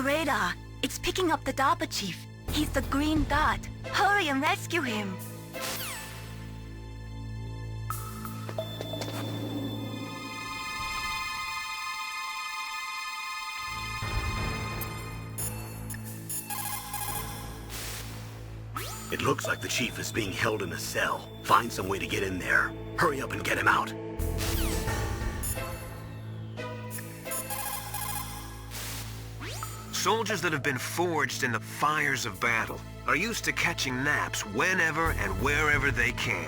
the radar. It's picking up the DARPA Chief. He's the green dot. Hurry and rescue him. It looks like the Chief is being held in a cell. Find some way to get in there. Hurry up and get him out. Soldiers that have been forged in the fires of battle are used to catching naps whenever and wherever they can.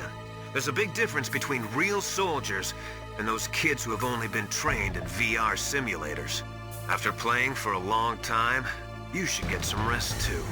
There's a big difference between real soldiers and those kids who have only been trained in VR simulators. After playing for a long time, you should get some rest too.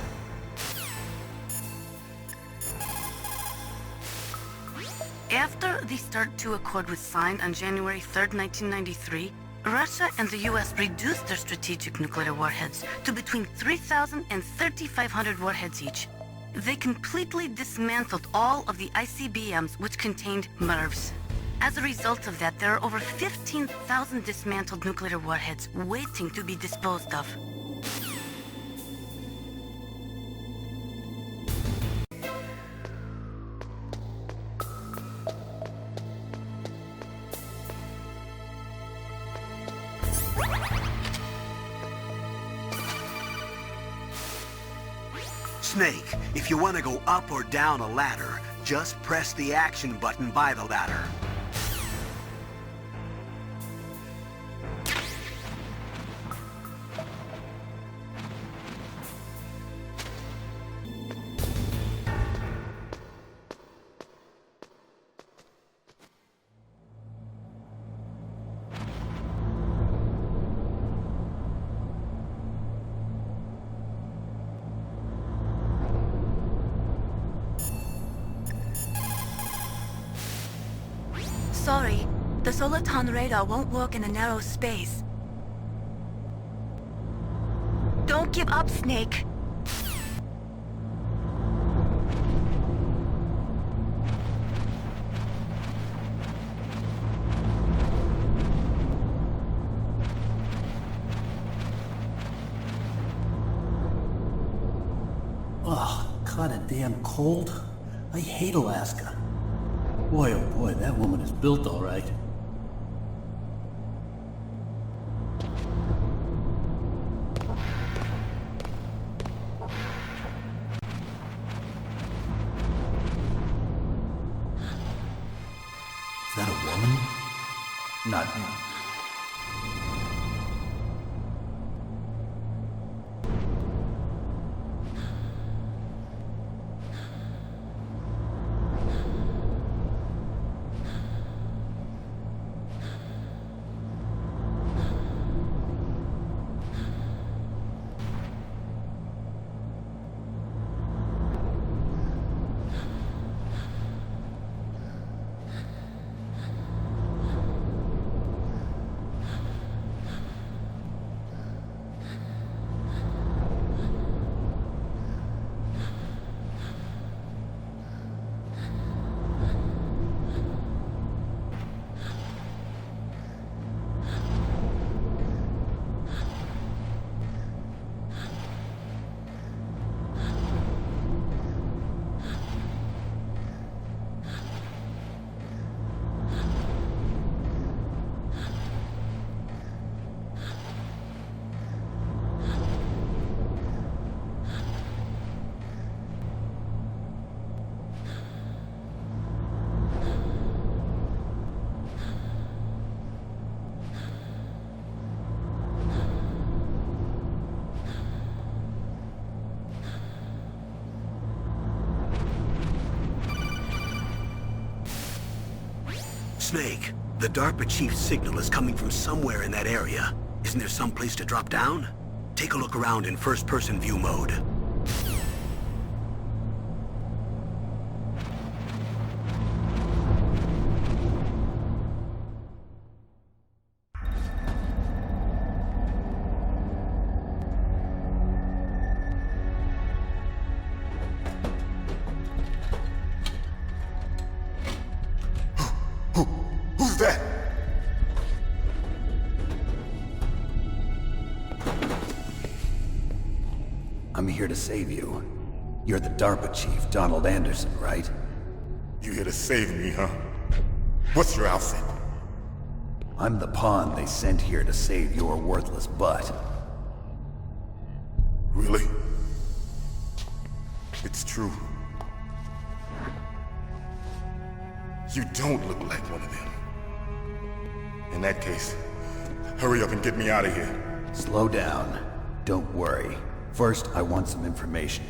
After the START II Accord was signed on January 3rd, 1993, Russia and the US reduced their strategic nuclear warheads to between 3,000 and 3,500 warheads each. They completely dismantled all of the ICBMs which contained MIRVs. As a result of that, there are over 15,000 dismantled nuclear warheads waiting to be disposed of. Snake, if you want to go up or down a ladder, just press the action button by the ladder. Sorry, the Soliton radar won't work in a narrow space. Don't give up, Snake. Oh, kinda damn cold. I hate Alaska. Boy, oh boy, that woman is built all right. Is that a woman? Not me. Snake, the DARPA Chief's signal is coming from somewhere in that area. Isn't there some place to drop down? Take a look around in first-person view mode. Who's that? I'm here to save you. You're the DARPA Chief, Donald Anderson, right? You here to save me, huh? What's your outfit? I'm the pawn they sent here to save your worthless butt. Really? It's true. You don't look like one of them. In that case, hurry up and get me out of here. Slow down. Don't worry. First, I want some information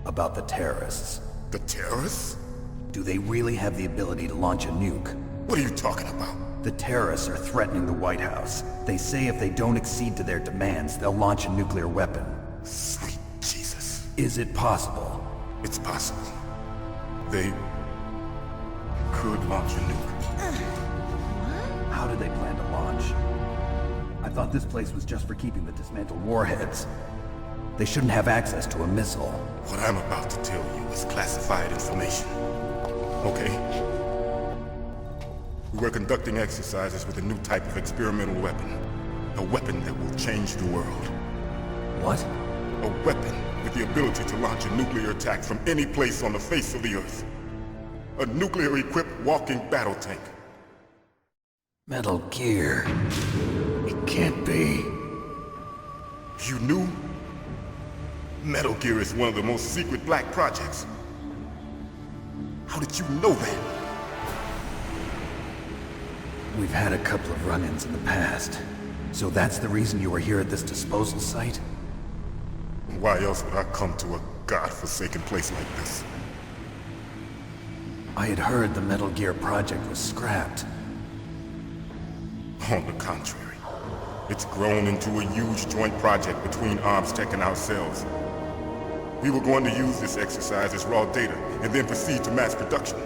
about the terrorists. The terrorists? Do they really have the ability to launch a nuke? What are you talking about? The terrorists are threatening the White House. They say if they don't accede to their demands, they'll launch a nuclear weapon. Sweet Jesus. Is it possible? It's possible. They could launch a nuke. How do they plan to launch? I thought this place was just for keeping the dismantled warheads. They shouldn't have access to a missile. What I'm about to tell you is classified information. Okay? We were conducting exercises with a new type of experimental weapon. A weapon that will change the world. What? A weapon with the ability to launch a nuclear attack from any place on the face of the Earth. A nuclear-equipped walking battle tank. Metal Gear. It can't be. You knew? Metal Gear is one of the most secret black projects. How did you know that? We've had a couple of run-ins in the past. So that's the reason you were here at this disposal site? Why else would I come to a godforsaken place like this? I had heard the Metal Gear project was scrapped. On the contrary, it's grown into a huge joint project between ArmTech and ourselves. We were going to use this exercise as raw data, and then proceed to mass production.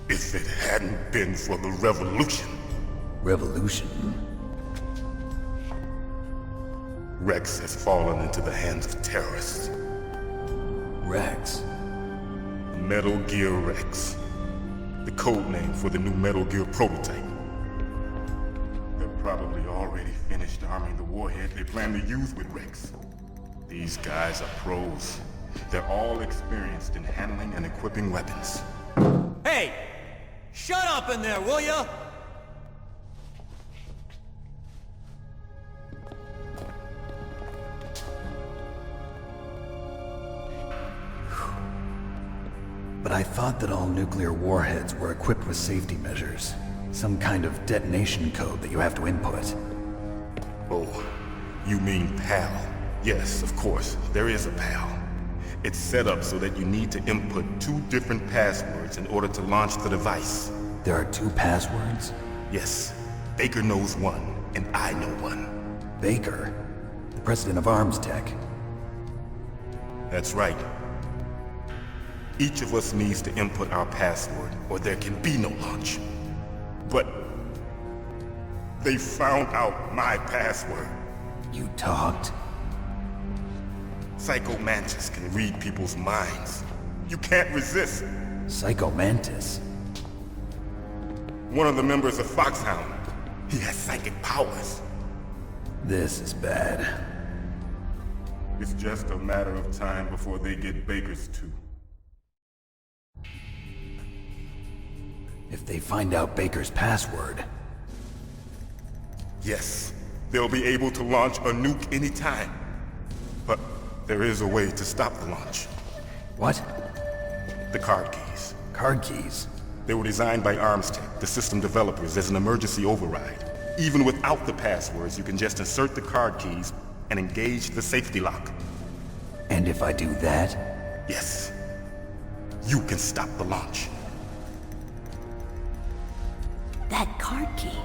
If it hadn't been for the revolution... Revolution? Rex has fallen into the hands of terrorists. Rex? Metal Gear Rex. The codename for the new Metal Gear prototype. They're probably already finished arming the warhead they plan to use with Rex. These guys are pros. They're all experienced in handling and equipping weapons. Hey! Shut up in there, will ya? But I thought that all nuclear warheads were equipped with safety measures. Some kind of detonation code that you have to input. Oh, you mean PAL? Yes, of course, there is a PAL. It's set up so that you need to input 2 different passwords in order to launch the device. There are 2 passwords? Yes, Baker knows one, and I know one. Baker? The president of ArmTech? That's right. Each of us needs to input our password, or there can be no launch. But they found out my password. You talked? Psycho Mantis can read people's minds. You can't resist. Psycho Mantis? One of the members of Foxhound. He has psychic powers. This is bad. It's just a matter of time before they get Baker's too. If they find out Baker's password... Yes, they'll be able to launch a nuke anytime. But there is a way to stop the launch. What? The card keys. Card keys? They were designed by ArmTech, the system developers, as an emergency override. Even without the passwords, you can just insert the card keys and engage the safety lock. And if I do that? Yes. You can stop the launch. That card key.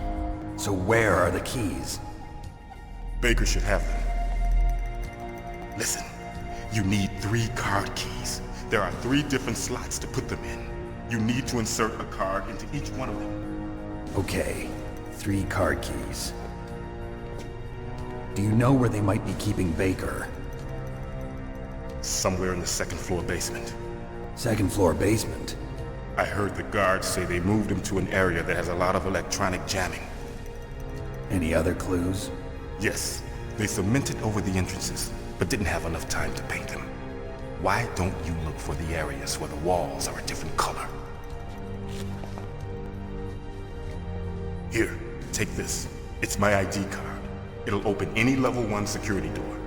So where are the keys? Baker should have them. Listen, you need 3 card keys. There are 3 different slots to put them in. You need to insert a card into each one of them. Okay, 3 card keys. Do you know where they might be keeping Baker? Somewhere in the 2nd floor basement. 2nd floor basement? I heard the guards say they moved him to an area that has a lot of electronic jamming. Any other clues? Yes, They cemented over the entrances, but didn't have enough time to paint them. Why don't you look for the areas where the walls are a different color? Here, take this. It's my ID card. It'll open any level 1 security door.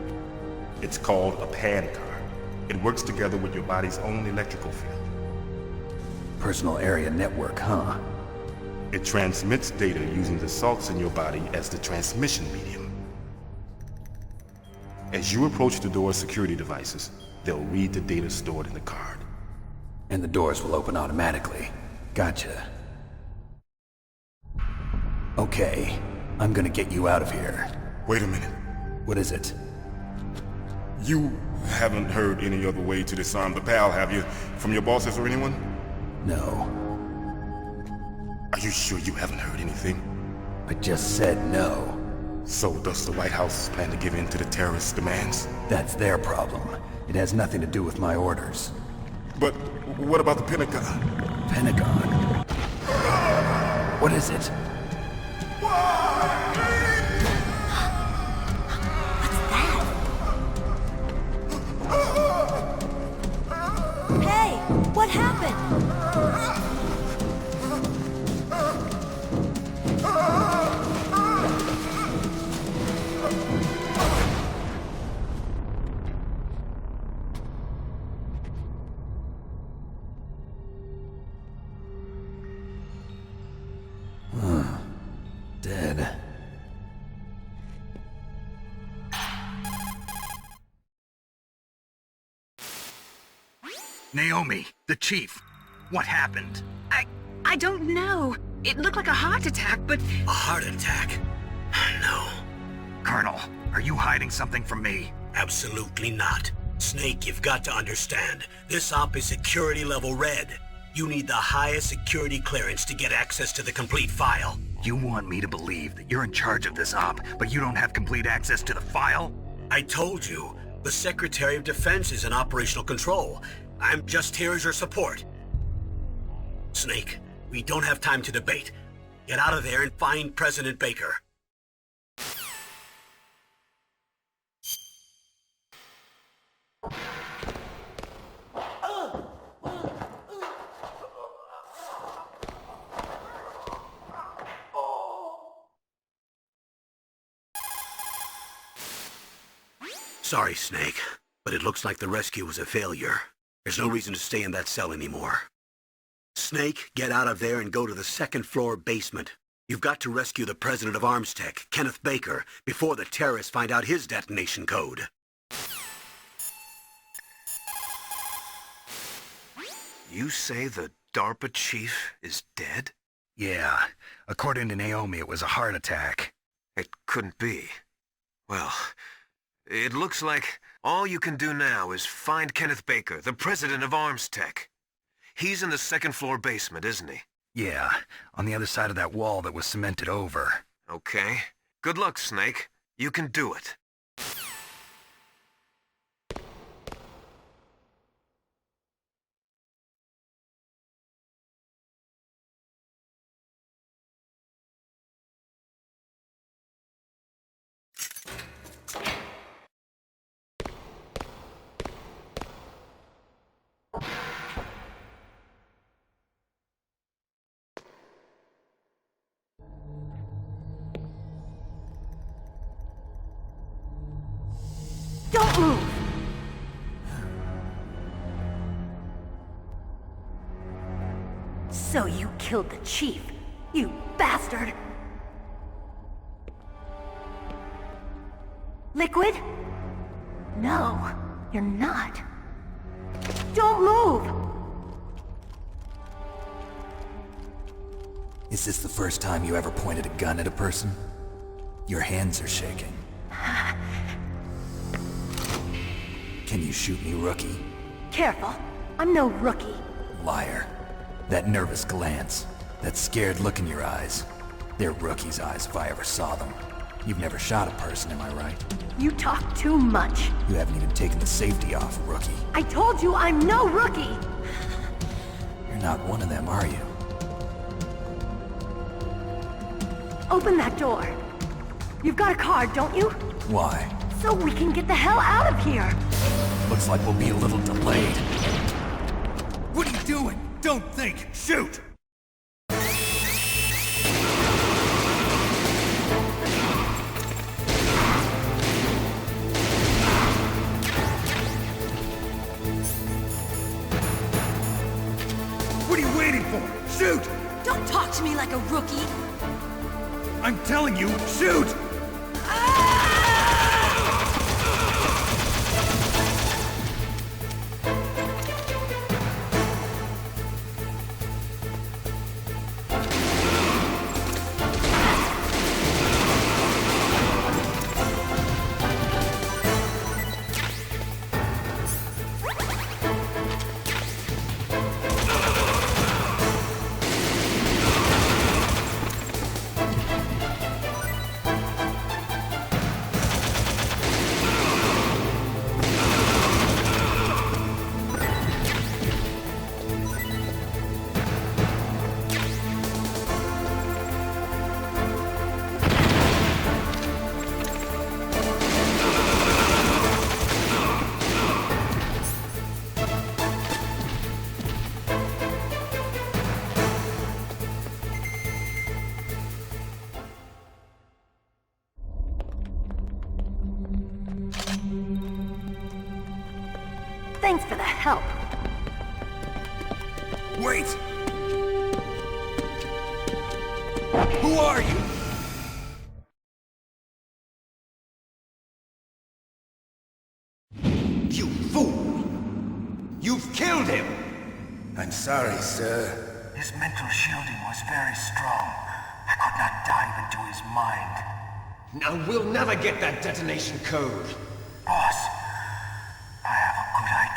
It's called a PAN card. It works together with your body's own electrical field. Personal area network, huh? It transmits data using the salts in your body as the transmission medium. As you approach the door's security devices, they'll read the data stored in the card. And the doors will open automatically. Gotcha. Okay, I'm gonna get you out of here. Wait a minute. What is it? You haven't heard any other way to disarm the PAL, have you? From your bosses or anyone? No. Are you sure you haven't heard anything? I just said no. So does the White House plan to give in to the terrorists' demands? That's their problem. It has nothing to do with my orders. But what about the Pentagon? Pentagon? What is it? Hey, what happened? Dead. Naomi, the chief. What happened? I don't know. It looked like a heart attack, but... A heart attack? No. Colonel, are you hiding something from me? Absolutely not. Snake, you've got to understand. This op is security level red. You need the highest security clearance to get access to the complete file. You want me to believe that you're in charge of this op, but you don't have complete access to the file? I told you, the Secretary of Defense is in operational control. I'm just here as your support. Snake, we don't have time to debate. Get out of there and find President Baker. Sorry, Snake, but it looks like the rescue was a failure. There's no reason to stay in that cell anymore. Snake, get out of there and go to the second-floor basement. You've got to rescue the president of ArmTech, Kenneth Baker, before the terrorists find out his detonation code. You say the DARPA Chief is dead? Yeah. According to Naomi, it was a heart attack. It couldn't be. Well, it looks like all you can do now is find Kenneth Baker, the president of ArmTech. He's in the second-floor basement, isn't he? Yeah, on the other side of that wall that was cemented over. Okay. Good luck, Snake. You can do it. Don't move! So you killed the chief, you bastard! Liquid? No, you're not. Don't move! Is this the first time you ever pointed a gun at a person? Your hands are shaking. Can you shoot me, rookie? Careful, I'm no rookie. Liar. That nervous glance, that scared look in your eyes. They're rookie's eyes if I ever saw them. You've never shot a person, am I right? You talk too much. You haven't even taken the safety off, rookie. I told you I'm no rookie! You're not one of them, are you? Open that door. You've got a card, don't you? Why? So we can get the hell out of here! Looks like we'll be a little delayed. What are you doing? Don't think! Shoot! What are you waiting for? Shoot! Don't talk to me like a rookie! I'm telling you, shoot! Thanks for the help. Wait! Who are you? You fool! You've killed him! I'm sorry, sir. His mental shielding was very strong. I could not dive into his mind. Now we'll never get that detonation code. Boss, I have a good idea.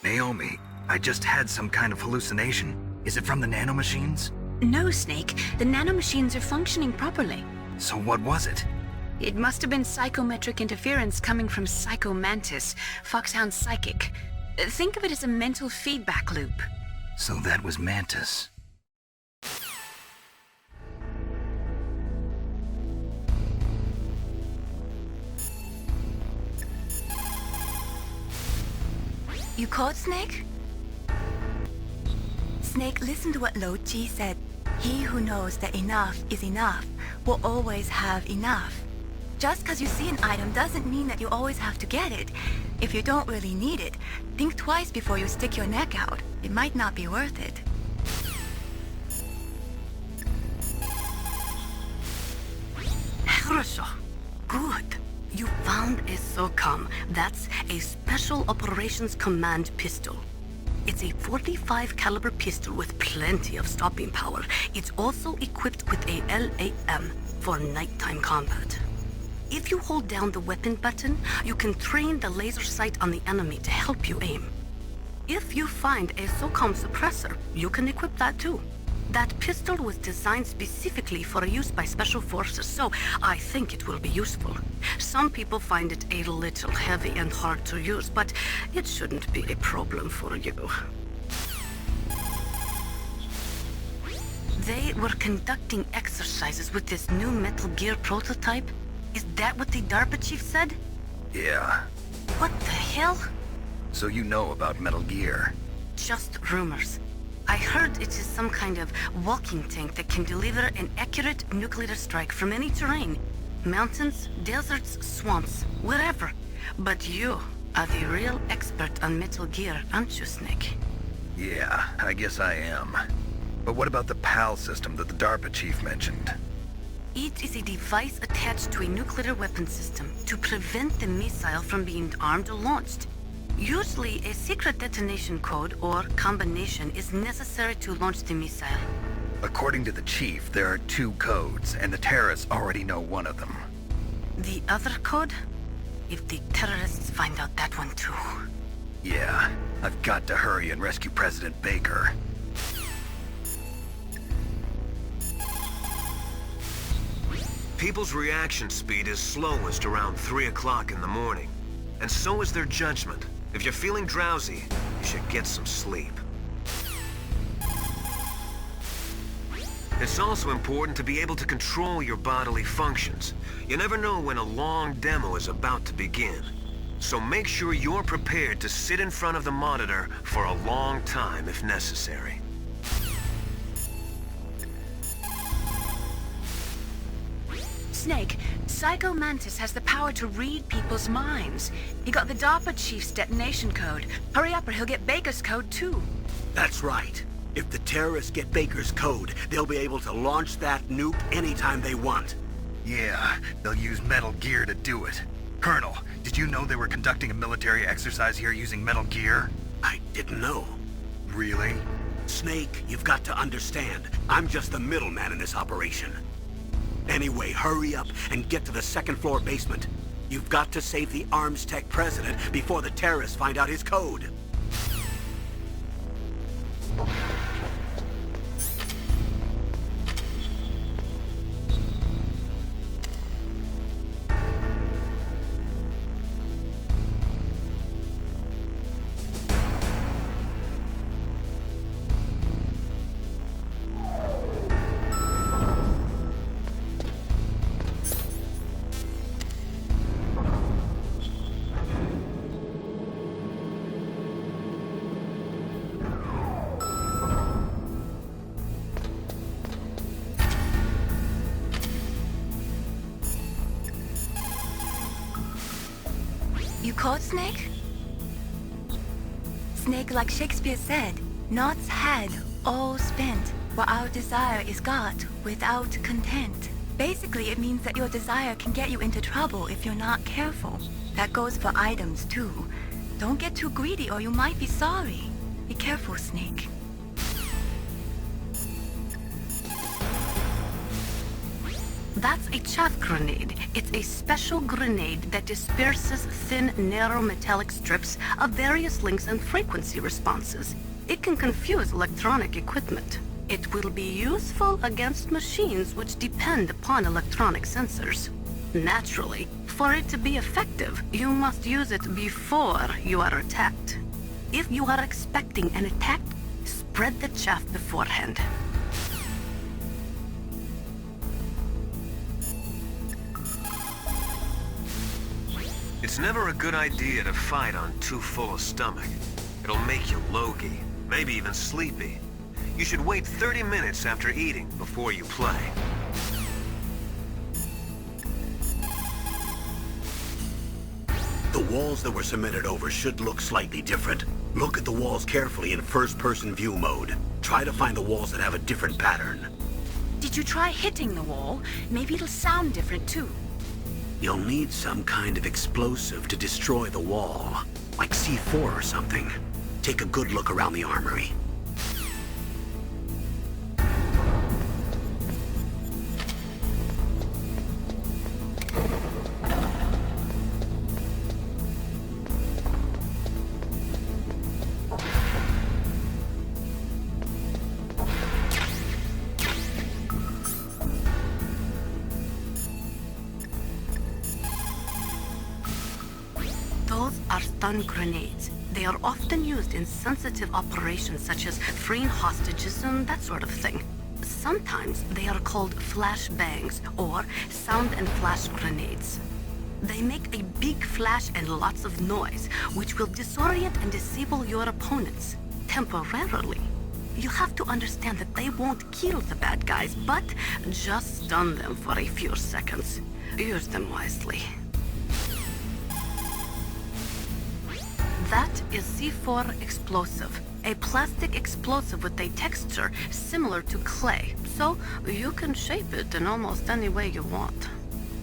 Naomi, I just had some kind of hallucination. Is it from the nanomachines? No, Snake. The nanomachines are functioning properly. So what was it? It must have been psychometric interference coming from Psycho Mantis, Foxhound's psychic. Think of it as a mental feedback loop. So that was Mantis. You caught Snake? Snake, listen to what Lo Chi said. He who knows that enough is enough will always have enough. Just because you see an item doesn't mean that you always have to get it. If you don't really need it, think twice before you stick your neck out. It might not be worth it. Good. You found a SOCOM. That's a Special Operations Command pistol. It's a .45 caliber pistol with plenty of stopping power. It's also equipped with a LAM for nighttime combat. If you hold down the weapon button, you can train the laser sight on the enemy to help you aim. If you find a SOCOM suppressor, you can equip that too. That pistol was designed specifically for use by special forces, so I think it will be useful. Some people find it a little heavy and hard to use, but it shouldn't be a problem for you. They were conducting exercises with this new Metal Gear prototype. Is that what the DARPA Chief said? Yeah. What the hell? So you know about Metal Gear? Just rumors. I heard it is some kind of walking tank that can deliver an accurate nuclear strike from any terrain. Mountains, deserts, swamps, wherever. But you are the real expert on Metal Gear, aren't you, Snake? Yeah, I guess I am. But what about the PAL system that the DARPA chief mentioned? Each is a device attached to a nuclear weapon system to prevent the missile from being armed or launched. Usually, a secret detonation code or combination is necessary to launch the missile. According to the Chief, there are 2 codes, and the terrorists already know one of them. The other code? If the terrorists find out that one too. Yeah, I've got to hurry and rescue President Baker. People's reaction speed is slowest around 3 o'clock in the morning. And so is their judgment. If you're feeling drowsy, you should get some sleep. It's also important to be able to control your bodily functions. You never know when a long demo is about to begin. So make sure you're prepared to sit in front of the monitor for a long time if necessary. Snake, Psycho Mantis has the power to read people's minds. He got the DARPA Chief's detonation code. Hurry up or he'll get Baker's code too. That's right. If the terrorists get Baker's code, they'll be able to launch that nuke anytime they want. Yeah, they'll use Metal Gear to do it. Colonel, did you know they were conducting a military exercise here using Metal Gear? I didn't know. Really? Snake, you've got to understand. I'm just the middleman in this operation. Anyway, hurry up and get to the 2nd floor basement. You've got to save the ArmTech President before the terrorists find out his code. You caught Snake? Snake, like Shakespeare said, knots had, all spent, where our desire is got without content. Basically, it means that your desire can get you into trouble if you're not careful. That goes for items, too. Don't get too greedy or you might be sorry. Be careful, Snake. That's a chaff grenade. It's a special grenade that disperses thin, narrow metallic strips of various lengths and frequency responses. It can confuse electronic equipment. It will be useful against machines which depend upon electronic sensors. Naturally, for it to be effective, you must use it before you are attacked. If you are expecting an attack, spread the chaff beforehand. It's never a good idea to fight on too full a stomach. It'll make you logy, maybe even sleepy. You should wait 30 minutes after eating before you play. The walls that were cemented over should look slightly different. Look at the walls carefully in first-person view mode. Try to find the walls that have a different pattern. Did you try hitting the wall? Maybe it'll sound different too. You'll need some kind of explosive to destroy the wall, like C4 or something. Take a good look around the armory. Those are stun grenades. They are often used in sensitive operations such as freeing hostages and that sort of thing. Sometimes they are called flash bangs or sound and flash grenades. They make a big flash and lots of noise, which will disorient and disable your opponents temporarily. You have to understand that they won't kill the bad guys, but just stun them for a few seconds. Use them wisely. That is C4 explosive. A plastic explosive with a texture similar to clay, so you can shape it in almost any way you want.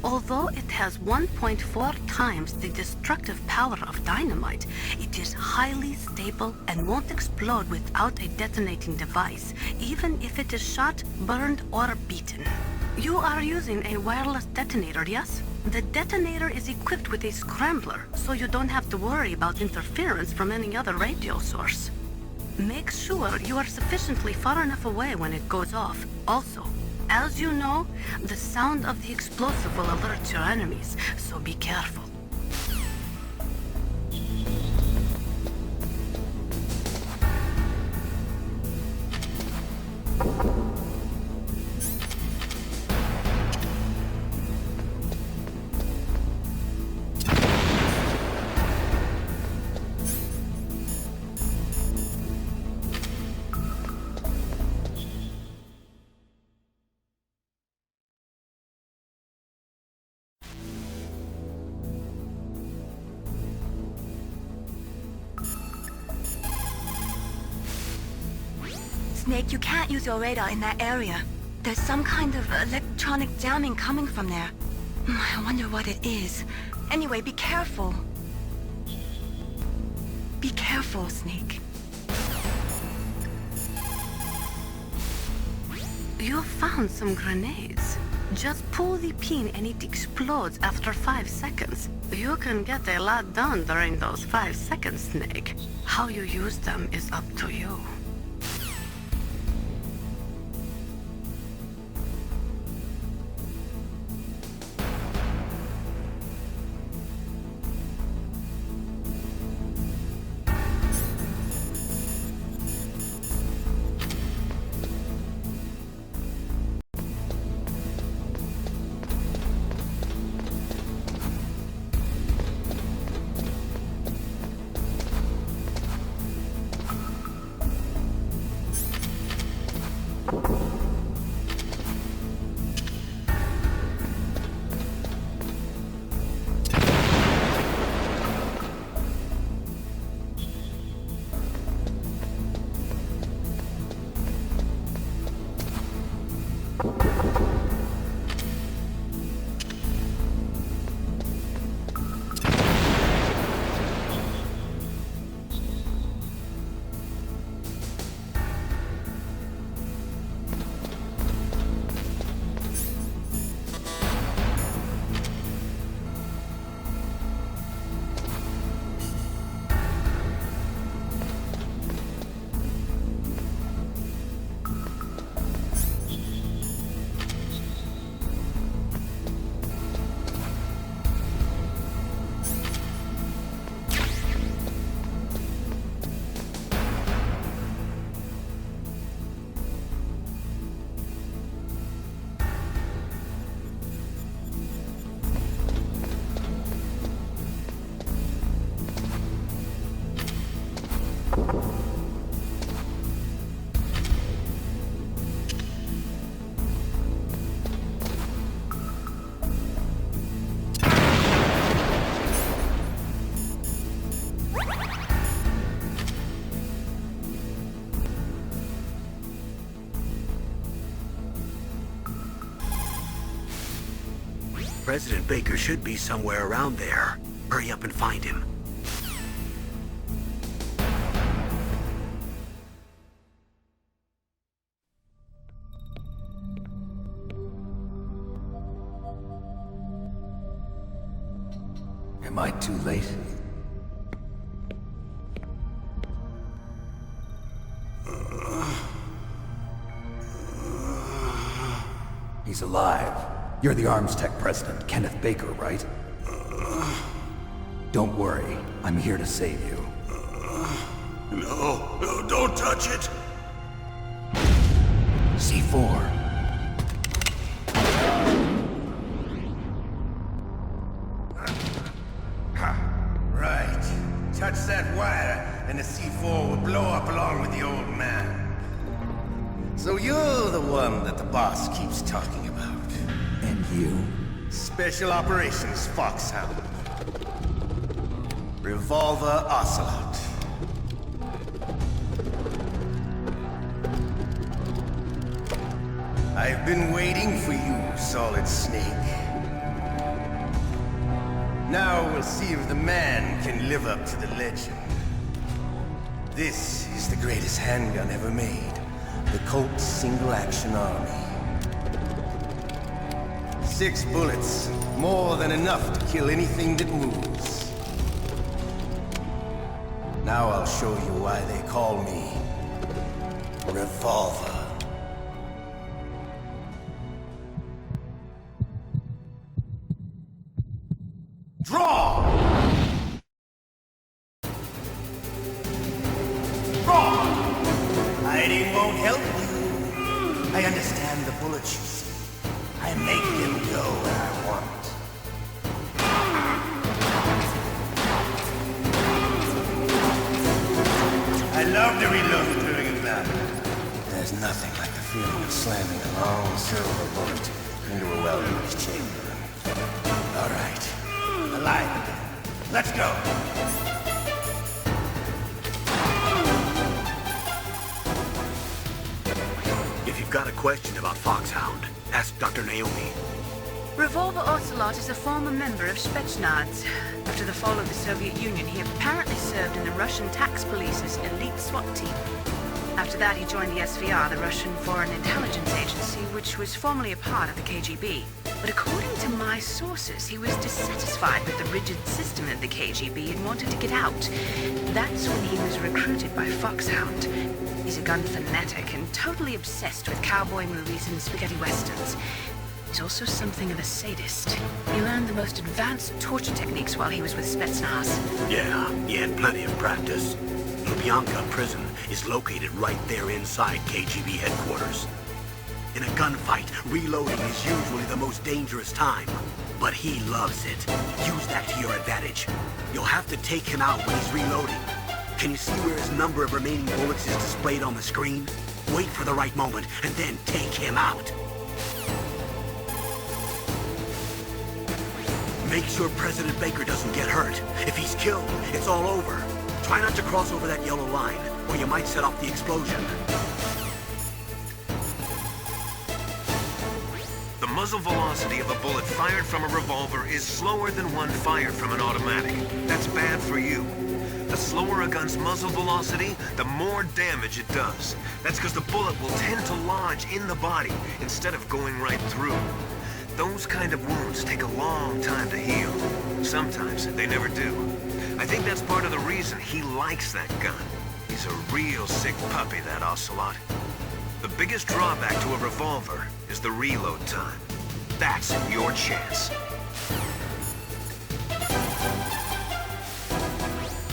Although it has 1.4 times the destructive power of dynamite, it is highly stable and won't explode without a detonating device, even if it is shot, burned, or beaten. You are using a wireless detonator, yes? The detonator is equipped with a scrambler, so you don't have to worry about interference from any other radio source. Make sure you are sufficiently far enough away when it goes off. Also, as you know, the sound of the explosive will alert your enemies, so be careful. Snake, you can't use your radar in that area. There's some kind of electronic jamming coming from there. I wonder what it is. Anyway, be careful. Be careful, Snake. You found some grenades. Just pull the pin and it explodes after 5 seconds. You can get a lot done during those 5 seconds, Snake. How you use them is up to you. President Baker should be somewhere around there. Hurry up and find him. Am I too late? He's alive. You're the ArmTech President, Kenneth Baker, right? Don't worry. I'm here to save you. No, don't touch it! C4. Right. Touch that wire, and the C4 will blow up along with the old man. So you're the one that the boss keeps talking about. And you? Special Operations Foxhound. Revolver Ocelot. I've been waiting for you, Solid Snake. Now we'll see if the man can live up to the legend. This is the greatest handgun ever made. The Colt's single-action army. 6 bullets, more than enough to kill anything that moves. Now I'll show you why they call me Revolver. Draw! Draw! Hiding won't help you. I understand the bullets you see. I make them go where I want. I love to reload during a battle. There's nothing like the feeling of slamming a long silver bullet into a well-used chamber. All right. Alive again. Let's go. If you've got a question about Foxhound, ask Dr. Naomi. Revolver Ocelot is a former member of Spetsnaz. After the fall of the Soviet Union, he apparently served in the Russian tax police's elite SWAT team. After that, he joined the SVR, the Russian Foreign Intelligence Agency, which was formerly a part of the KGB. But according to my sources, he was dissatisfied with the rigid system of the KGB and wanted to get out. That's when he was recruited by Foxhound. He's a gun fanatic and totally obsessed with cowboy movies and spaghetti westerns. He's also something of a sadist. He learned the most advanced torture techniques while he was with Spetsnaz. Yeah, he had plenty of practice. Lubyanka prison is located right there inside KGB headquarters. In a gunfight, reloading is usually the most dangerous time. But he loves it. Use that to your advantage. You'll have to take him out when he's reloading. Can you see where his number of remaining bullets is displayed on the screen? Wait for the right moment, and then take him out. Make sure President Baker doesn't get hurt. If he's killed, it's all over. Try not to cross over that yellow line, or you might set off the explosion. The muzzle velocity of a bullet fired from a revolver is slower than one fired from an automatic. That's bad for you. The slower a gun's muzzle velocity, the more damage it does. That's because the bullet will tend to lodge in the body instead of going right through. Those kind of wounds take a long time to heal. Sometimes they never do. I think that's part of the reason he likes that gun. He's a real sick puppy, that Ocelot. The biggest drawback to a revolver is the reload time. That's your chance.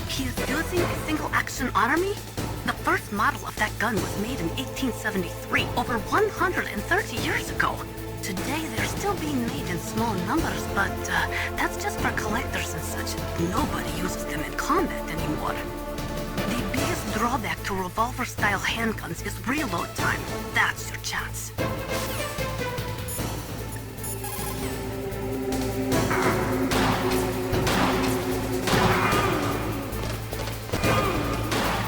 He's using a single-action army? The first model of that gun was made in 1873, over 130 years ago. Today, they're still being made in small numbers, but that's just for collectors and such. Nobody uses them in combat anymore. The biggest drawback to revolver-style handguns is reload time. That's your chance.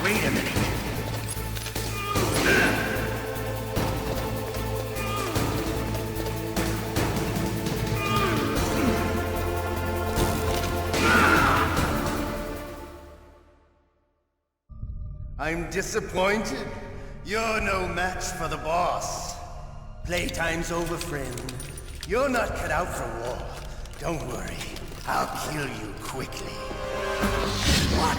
Wait a minute. I'm disappointed. You're no match for the boss. Playtime's over, friend. You're not cut out for war. Don't worry. I'll kill you quickly. What?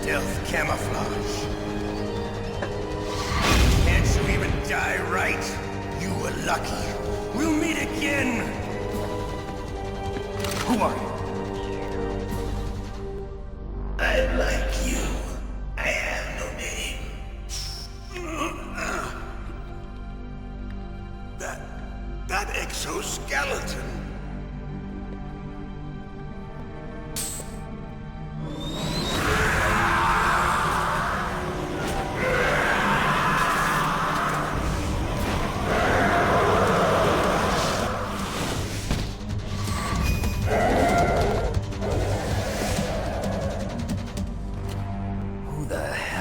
Stealth camouflage. Can't you even die right? You were lucky. We'll meet again. Who are you? I'm like you. I have no name. That exoskeleton. the